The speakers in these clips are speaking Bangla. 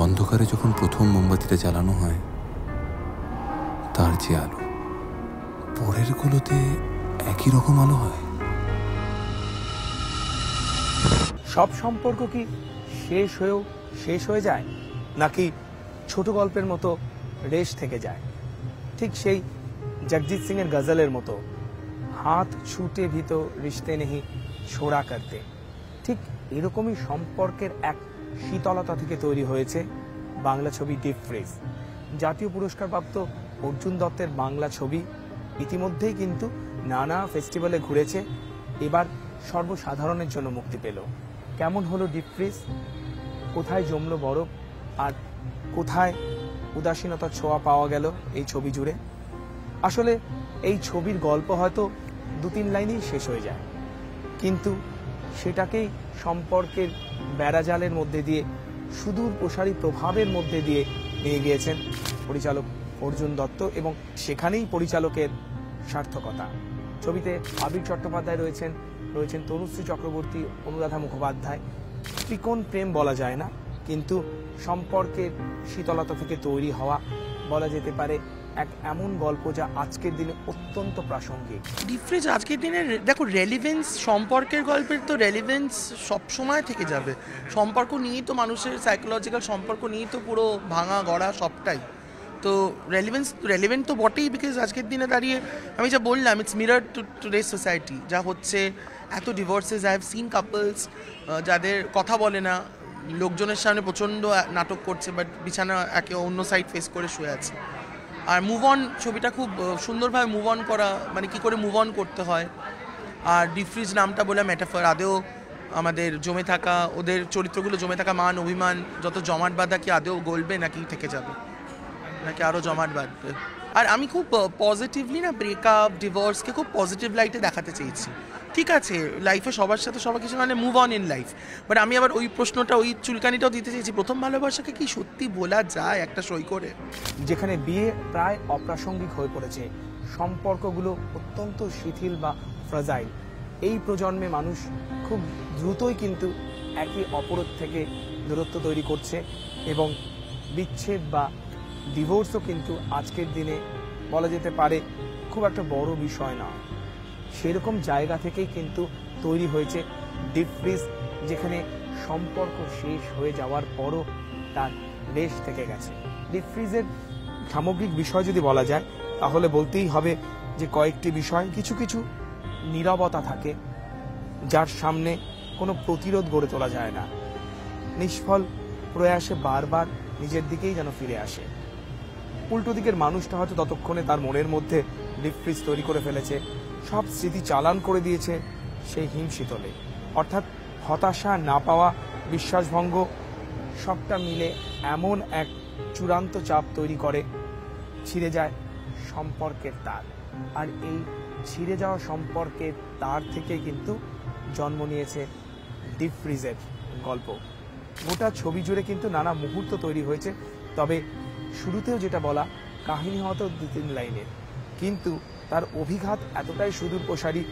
অন্ধকারে যখন প্রথম মোমবাতিটা জ্বালানো হয়, তার যে আলো, পরের গুলোতে একই রকম আলো হয়। সব সম্পর্ক কি শেষ হয়ে যায়, নাকি ছোট গল্পের মতো রেশ থেকে যায়? ঠিক সেই জগজিৎ সিং এর গজলের মতো, হাত ছুটে ভি তো রিশতে নেহি ছোড়া করতে। ঠিক এরকমই সম্পর্কের এক শীতলতা থেকে তৈরি হয়েছে বাংলা ছবি ডিপ ফ্রিজ। জাতীয় পুরস্কারপ্রাপ্ত অর্জুন দত্তের বাংলা ছবি ইতিমধ্যেই কিন্তু নানা ফেস্টিভ্যালে ঘুরেছে, এবার সর্বসাধারণের জন্য মুক্তি পেল। কেমন হলো ডিপ ফ্রিজ? কোথায় জমলো বরফ, আর কোথায় উদাসীনতার ছোঁয়া পাওয়া গেল এই ছবি জুড়ে? আসলে এই ছবির গল্প হয়তো 2-3 লাইনেই শেষ হয়ে যায়, কিন্তু সেটাকেই সম্পর্কের বেড়াজালের মধ্যে দিয়ে, সুদূর প্রসারী প্রভাবের মধ্যে দিয়ে নিয়ে গিয়েছেন পরিচালক অর্জুন দত্ত, এবং সেখানেই পরিচালকের সার্থকতা। ছবিতে আবির চট্টোপাধ্যায় রয়েছেন তনুশ্রী চক্রবর্তী, অনুরাধা মুখোপাধ্যায়। ত্রিকোণ প্রেম বলা যায় না, কিন্তু সম্পর্কের শীতলতা থেকে তৈরি হওয়া বলা যেতে পারে এক এমন গল্প যা আজকের দিনে অত্যন্ত প্রাসঙ্গিক। ডিপ ফ্রিজ আজকের দিনে দেখো, রেলিভেন্স, সম্পর্কের গল্পের তো রেলিভেন্স সবসময় থেকে যাবে। সম্পর্ক নিয়েই তো মানুষের সাইকোলজিক্যাল সম্পর্ক নিয়েই তো পুরো ভাঙা গড়া সবটাই। তো রেলিভেন্ট তো বটেই, বিকজ আজকের দিনে দাঁড়িয়ে আমি যা বললাম, it's mirror two today society. যা হচ্ছে, এত ডিভোর্সেস, আই হ্যাভ সিন কাপলস যাদের কথা বলে না, লোকজনের সামনে প্রচণ্ড নাটক করছে, বাট বিছানা একে অন্য সাইড ফেস করে শুয়ে আছে। আর মুভ অন, ছবিটা খুব সুন্দরভাবে মুভ অন করা, মানে কী করে মুভ অন করতে হয়। আর ডিপ ফ্রিজ নামটা বলে মেটাফর, আদেও আমাদের জমে থাকা, ওদের চরিত্রগুলো জমে থাকা মান অভিমান, যত জমাট বাঁধা কি আদেও গলবে নাকি থেকে যাবে, নাকি আরও জমাট বাঁধবে। আর আমি খুব পজিটিভলি না ব্রেকআপ, ডিভোর্সকে খুব পজিটিভ লাইটে দেখাতে চেয়েছি। ঠিক আছে, লাইফে সবার সাথে সবার কিছু, মানে move on in life, but আমি আবার ওই প্রশ্নটা, ওই চুলকানিটাও দিতে চেয়েছি, প্রথম ভালোবাসাকে কি সত্যি বলা যায় একটা সই করে? যেখানে বিয়ে প্রায় অপ্রাসঙ্গিক হয়ে পড়েছে, সম্পর্কগুলো অত্যন্ত শিথিল বা ফ্রাজাইল, এই প্রজন্মে মানুষ খুব দ্রুতই কিন্তু একে অপরের থেকে দূরত্ব তৈরি করছে, এবং বিচ্ছেদ বা ডিভোর্সও কিন্তু আজকের দিনে বলা যেতে পারে খুব একটা বড় বিষয় না। সেরকম জায়গা থেকেই কিন্তু তৈরি হয়েছে ডিপ ফ্রিজ, যেখানে সম্পর্ক শেষ হয়ে যাওয়ার পরও তার রেশ থেকে গেছে। ডিপ ফ্রিজের সামগ্রিক বিষয় যদি বলা যায়, তাহলে বলতেই হবে যে কয়েকটি বিষয়, কিছু নীরবতা থাকে যার সামনে কোনো প্রতিরোধ গড়ে তোলা যায় না, নিষ্ফল প্রয়াসে বারবার নিজের দিকেই যেন ফিরে আসে। উল্টো দিকের মানুষটা হয়তো ততক্ষণে তার মনের মধ্যে ডিপ ফ্রিজ তৈরি করে ফেলেছে, সব স্মৃতি চালান করে দিয়েছে সেই হিমশীতলে। অর্থাৎ হতাশা, না পাওয়া, বিশ্বাসভঙ্গ, সবটা মিলে এমন এক চূড়ান্ত চাপ তৈরি করে, ছিঁড়ে যায় সম্পর্কের তার। আর এই ছিঁড়ে যাওয়া সম্পর্কের তার থেকে কিন্তু জন্ম নিয়েছে ডিপ ফ্রিজের গল্প। গোটা ছবি জুড়ে কিন্তু নানা মুহূর্ত তৈরি হয়েছে, তবে শুরুতেও যেটা বলা, কাহিনী হয়তো 2-3 লাইনের, কিন্তু তার অভিঘাত এতটাই সুদূর প্রসারী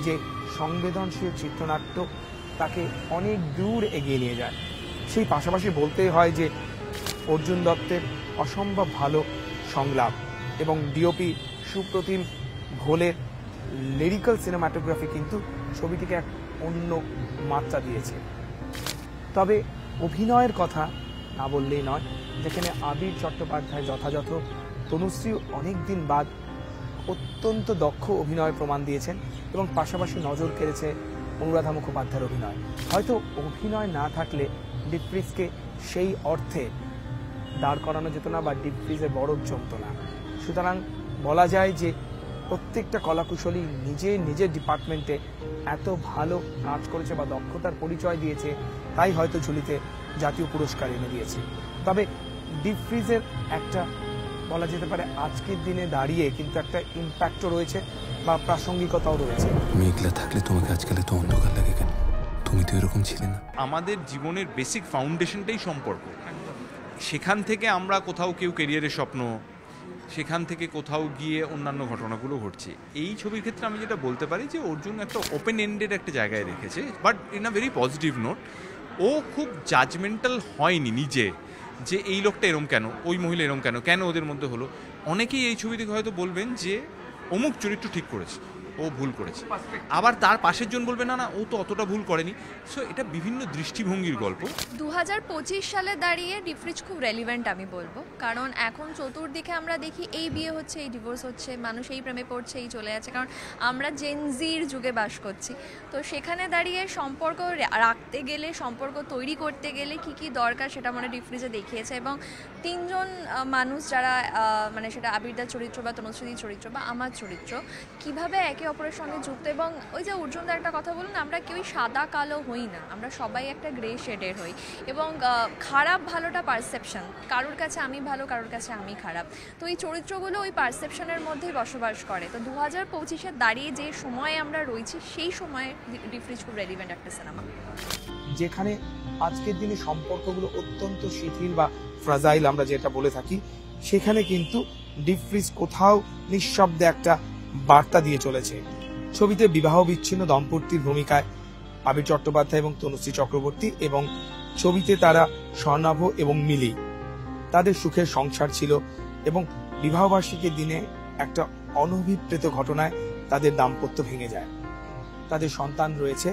যে সংবেদনশীল চিত্রনাট্য তাকে অনেক দূর এগিয়ে নিয়ে যায়। সেই পাশাপাশি বলতেই হয় যে অর্জুন দত্তের অসম্ভব ভালো সংলাপ এবং ডিওপি সুপ্রতিম ঘোলের লিরিক্যাল সিনেমাটোগ্রাফি কিন্তু ছবিটিকে এক অন্য মাত্রা দিয়েছে। তবে অভিনয়ের কথা না বললেই নয়, যেখানে আবির চট্টোপাধ্যায় যথাযথ, তনুশ্রী অনেক দিন বাদ অত্যন্ত দক্ষ অভিনয় প্রমাণ দিয়েছেন, এবং পাশাপাশি নজর কেড়েছে অনুরাধা মুখোপাধ্যায়ের অভিনয়। হয়তো অভিনয় না থাকলে ডিপ ফ্রিজকে সেই অর্থে দাঁড় করানো যেত না, বা ডিপ ফ্রিজে বরফ জমত না। সুতরাং বলা যায় যে প্রত্যেকটা কলাকুশলী নিজের ডিপার্টমেন্টে এত ভালো কাজ করেছে বা দক্ষতার পরিচয় দিয়েছে, তাই হয়তো ঝুলিতে জাতীয় পুরস্কার এনে দিয়েছে। তবে ডিপ ফ্রিজের একটা বলা যেতে পারে আজকের দিনে দাঁড়িয়ে কিন্তু একটা ইম্প্যাক্টও রয়েছে বা প্রাসঙ্গিকতাও রয়েছে। মেঘলা থাকলে তোমাকে আজকাল তো অন্ধকার লাগে কেন? তুমি তো এরকম ছিলে না। আমাদের জীবনের বেসিক ফাউন্ডেশনটাই সম্পর্ক। সেখান থেকে আমরা কোথাও কেউ কেরিয়ারের স্বপ্ন, সেখান থেকে কোথাও গিয়ে অন্যান্য ঘটনাগুলো ঘটছে। এই ছবির ক্ষেত্রে আমি যেটা বলতে পারি যে অর্জুন একটা ওপেন এন্ডেড একটা জায়গায় রেখেছে, but in a very positive note. ও খুব জাজমেন্টাল হয়নি নিজে যে এই লোকটা এরম কেন, ওই মহিলা এরম কেন, কেন ওদের মধ্যে হলো। অনেকেই এই ছবি দেখে হয়তো বলবেন যে অমুক চরিত্র ঠিক করেছে, ও ভুল করেছে, আবার তার পাশের জন বলবে না না ও তো অতটা ভুল করেনি। সো এটা বিভিন্ন দৃষ্টিভঙ্গির গল্প। 2025 সালে দাঁড়িয়ে ডিফ্রিজ খুব রেলিভেন্ট আমি বলবো, কারণ এখন চতুর্দিকে আমরা দেখি এই বিয়ে হচ্ছে, এই ডিভোর্স হচ্ছে, মানুষ এই প্রেমে পড়ছে, এই চলে যাচ্ছে, কারণ আমরা জেনজির যুগে বাস করছি। তো সেখানে দাঁড়িয়ে সম্পর্ক রাখতে গেলে, সম্পর্ক তৈরি করতে গেলে কি কি দরকার সেটা মানে ডিফ্রিজে দেখিয়েছে। এবং তিনজন মানুষ যারা মানে সেটা আবিরদার চরিত্র বা তনুশ্রীর চরিত্র বা আমার চরিত্র কিভাবে একে অপরের সঙ্গে যুক্ত। এবং ওই যে অর্জুনদা একটা কথা বলুন, আমরা কেউই সাদা কালো হই না, আমরা সবাই একটা গ্রে শেডের হই। এবং খারাপ ভালোটা পারসেপশন, কারোর কাছে আমি ভালো, কারোর কাছে আমি খারাপ। তো এই চরিত্রগুলো ওই পারসেপশনের মধ্যেই বসবাস করে। তো 2025-এ দাঁড়িয়ে যে সময়ে আমরা রয়েছি, সেই সময়ে ডিফ্রিজ খুব রেলিভেন্ট একটা সিনেমা, যেখানে আজকের দিনে সম্পর্কগুলো অত্যন্ত শিথিল বা ফ্রাজাইল আমরা যেটা বলে থাকি, সেখানে কিন্তু ডিফ্রিজ কোথাও নিঃশব্দে একটা বার্তা দিয়ে চলেছে। ছবিতে বিবাহ বিচ্ছিন্ন দম্পতির ভূমিকায় আবির চট্টোপাধ্যায় এবং তনুশ্রী চক্রবর্তী, এবং ছবিতে তারা স্বর্ণাভ এবং মিলি। তাদের সুখের সংসার ছিল এবং বিবাহবার্ষিকীর দিনে একটা অনভিপ্রেত ঘটনায় তাদের দাম্পত্য ভেঙে যায়। তাদের সন্তান রয়েছে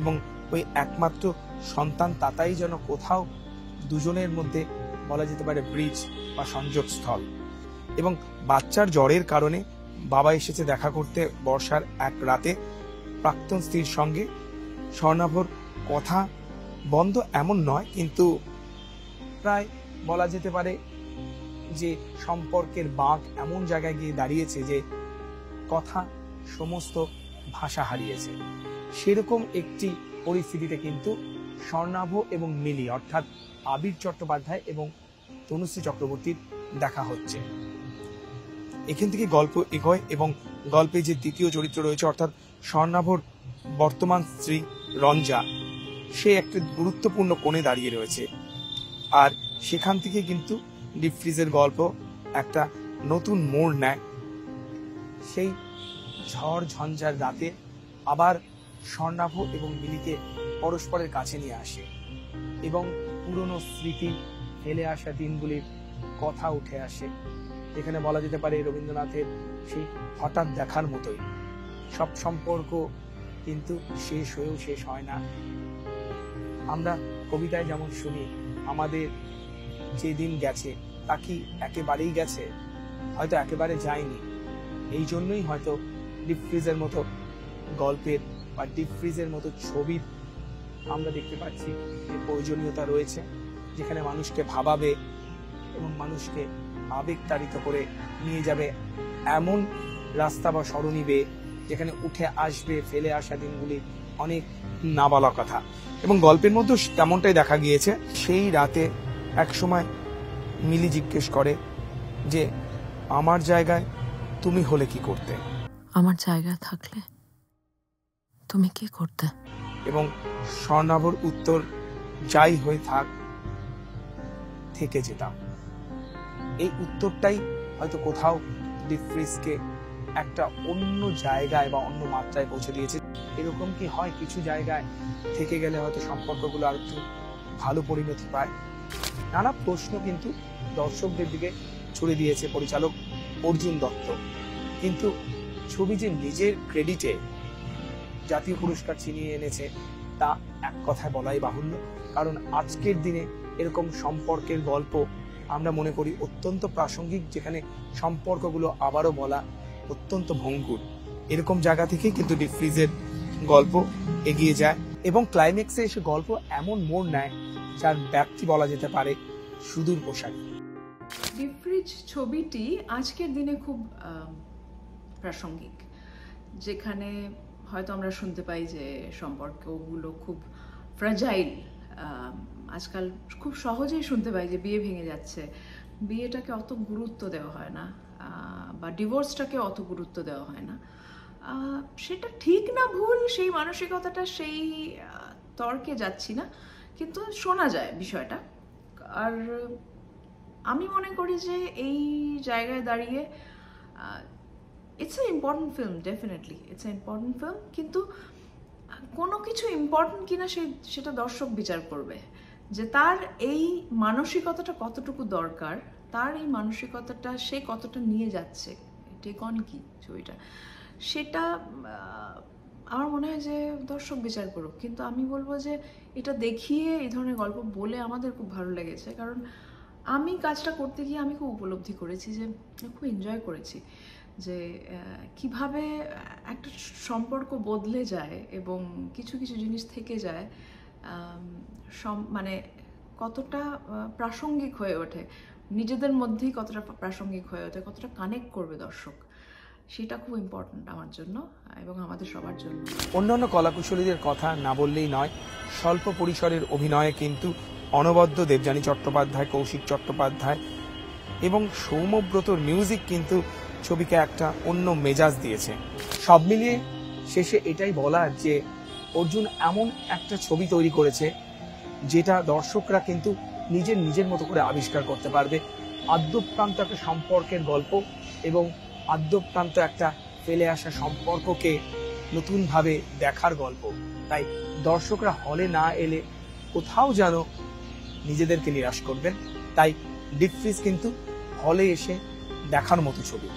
এবং ওই একমাত্র সন্তান তাতাই যেন কোথাও দুজনের মধ্যে বলা যেতে পারে ব্রিজ বা সংযোগস্থল। এবং বাচ্চার জ্বরের কারণে বাবা এসেছে দেখা করতে বর্ষার এক রাতে প্রাক্তন স্ত্রীর সঙ্গে। স্বর্ণাভর কথা বন্ধ এমন নয়, কিন্তু প্রায় বলা যেতে পারে যে সম্পর্কের বাঁক এমন জায়গায় গিয়ে দাঁড়িয়েছে যে কথা সমস্ত ভাষা হারিয়েছে। সেরকম একটি পরিস্থিতিতে কিন্তু স্বর্ণাভ এবং মিলি অর্থাৎ আবির চট্টোপাধ্যায় এবং তনুশ্রী চক্রবর্তীর দেখা হচ্ছে। এখান থেকে গল্প এগোয় এবং গল্পে যে দ্বিতীয় চরিত্র রয়েছে অর্থাৎ স্বর্ণাভর বর্তমান স্ত্রী রঞ্জা, সে একটা গুরুত্বপূর্ণ কোণে দাঁড়িয়ে রয়েছে। আর সেখান থেকে কিন্তু ডিফ্রিজের গল্প একটা নতুন মোড় নেয়। সেই ঝড় ঝঞ্ঝার রাতে আবার স্বর্ণাভ এবং মিলিকে পরস্পরের কাছে নিয়ে আসে এবং পুরনো স্মৃতি, ফেলে আসা দিনগুলির কথা উঠে আসে। এখানে বলা যেতে পারে রবীন্দ্রনাথের সেই হঠাৎ দেখার মতোই সব সম্পর্ক কিন্তু শেষ হয়েও শেষ হয় না। আমরা কবিতায় যেমন শুনি, আমাদের যে দিন গেছে তা কি একেবারেই গেছে? হয়তো একেবারে যায়নি। এই জন্যই হয়তো ডিফ্রিজের মতো গল্পের বা ডিফ্রিজের মতো ছবির আমরা দেখতে পাচ্ছি যে প্রয়োজনীয়তা রয়েছে, যেখানে মানুষকে ভাবাবে এবং মানুষকে আবেগতাড়িত করে নিয়ে যাবে এমন রাস্তা বা সরণি বেয়ে যেখানে উঠে আসবে ফেলে আসা দিনগুলি অনেক না বলা কথা। এবং গল্পের মধ্যে তেমনটাই দেখা গিয়েছে। সেই রাতে এক সময় মিলি জিজ্ঞেস করে যে আমার জায়গায় তুমি হলে কি করতে? আমার জায়গায় থাকলে তুমি কি করতে? এবং স্বর্ণাভর উত্তর, যাই হয়ে থাক, থেকে যেতাম। এই উত্তরটাই হয়তো কোথাও ডিফ্রিজকে একটা অন্য জায়গায় বা অন্য মাত্রায় পৌঁছে দিয়েছে। এরকম কি হয় কিছু জায়গায় থেকে গেলে হয়তো সম্পর্কগুলো আর একটু ভালো পরিণতি পায়? নানা প্রশ্ন কিন্তু দর্শকদের দিকে ছুড়ে দিয়েছে পরিচালক অর্জুন দত্ত। কিন্তু ছবি যে নিজের ক্রেডিটে জাতীয় পুরস্কার ছিনিয়ে এনেছে তা এক কথায় বলাই বাহুল্য। কারণ আজকের দিনে এরকম সম্পর্কের গল্প আমরা মনে করি অত্যন্ত প্রাসঙ্গিক, যেখানে সম্পর্কগুলো আবারও বলা অত্যন্ত ভঙ্গুর। এরকম জায়গা থেকে কিন্তু ডিফ্রিজের গল্প এগিয়ে যায় এবং ক্লাইম্যাক্সে এসে গল্প এমন মোড় নেয় যার ব্যাপ্তি বলা যেতে পারে সুদূর প্রসারী। ডিফ্রিজ ছবিটি আজকের দিনে খুব প্রাসঙ্গিক, যেখানে হয়তো আমরা শুনতে পাই যে সম্পর্কগুলো খুব ফ্র্যাজাইল। আজকাল খুব সহজেই শুনতে পাই যে বিয়ে ভেঙে যাচ্ছে, বিয়েটাকে অত গুরুত্ব দেওয়া হয় না বা ডিভোর্সটাকে অত গুরুত্ব দেওয়া হয় না। সেটা ঠিক না ভুল সেই মানসিকতাটা সেই তর্কে যাচ্ছি না, কিন্তু শোনা যায় বিষয়টা। আর আমি মনে করি যে এই জায়গায় দাঁড়িয়ে it's a important film, definitely it's a important film, কিন্তু কোনো কিছু ইম্পর্টেন্ট কিনা সেটা দর্শক বিচার করবে। যে তার এই মানসিকতাটা কতটুকু দরকার, তার এই মানসিকতাটা সে কতটা নিয়ে যাচ্ছে, টেক অন কি ছবিটা, সেটা আমার মনে হয় যে দর্শক বিচার করুক। কিন্তু আমি বলবো যে এটা দেখিয়ে এই ধরনের গল্প বলে আমাদের খুব ভালো লেগেছে, কারণ আমি কাজটা করতে গিয়ে আমি খুব উপলব্ধি করেছি, যে খুব এনজয় করেছি যে কিভাবে একটা সম্পর্ক বদলে যায় এবং কিছু কিছু জিনিস থেকে যায়, মানে কতটা প্রাসঙ্গিক হয়ে ওঠে, নিজেদের মধ্যেই কতটা প্রাসঙ্গিক হয়ে ওঠে, কতটা কানেক্ট করবে দর্শক, সেটা খুব ইম্পর্ট্যান্ট আমার জন্য এবং আমাদের সবার জন্য। অন্যান্য কলাকুশলীদের কথা না বললেই নয়, স্বল্প পরিসরের অভিনয়ে কিন্তু অনবদ্য, দেবযানী চট্টোপাধ্যায়, কৌশিক চট্টোপাধ্যায় এবং সৌম্যব্রতর মিউজিক কিন্তু ছবিকে একটা অন্য মেজাজ দিয়েছে। সব মিলিয়ে শেষে এটাই বলার যে অর্জুন এমন একটা ছবি তৈরি করেছে যেটা দর্শকরা কিন্তু নিজের মতো করে আবিষ্কার করতে পারবে। আদ্যপ্রান্ত একটা সম্পর্কের গল্প এবং আদ্যপ্রান্ত একটা ফেলে আসা সম্পর্ককে নতুনভাবে দেখার গল্প। তাই দর্শকরা হলে না এলে কোথাও যেন নিজেদেরকে নিরাশ করবেন। তাই ডিপ ফ্রিজ কিন্তু হলে এসে দেখার মতো ছবি।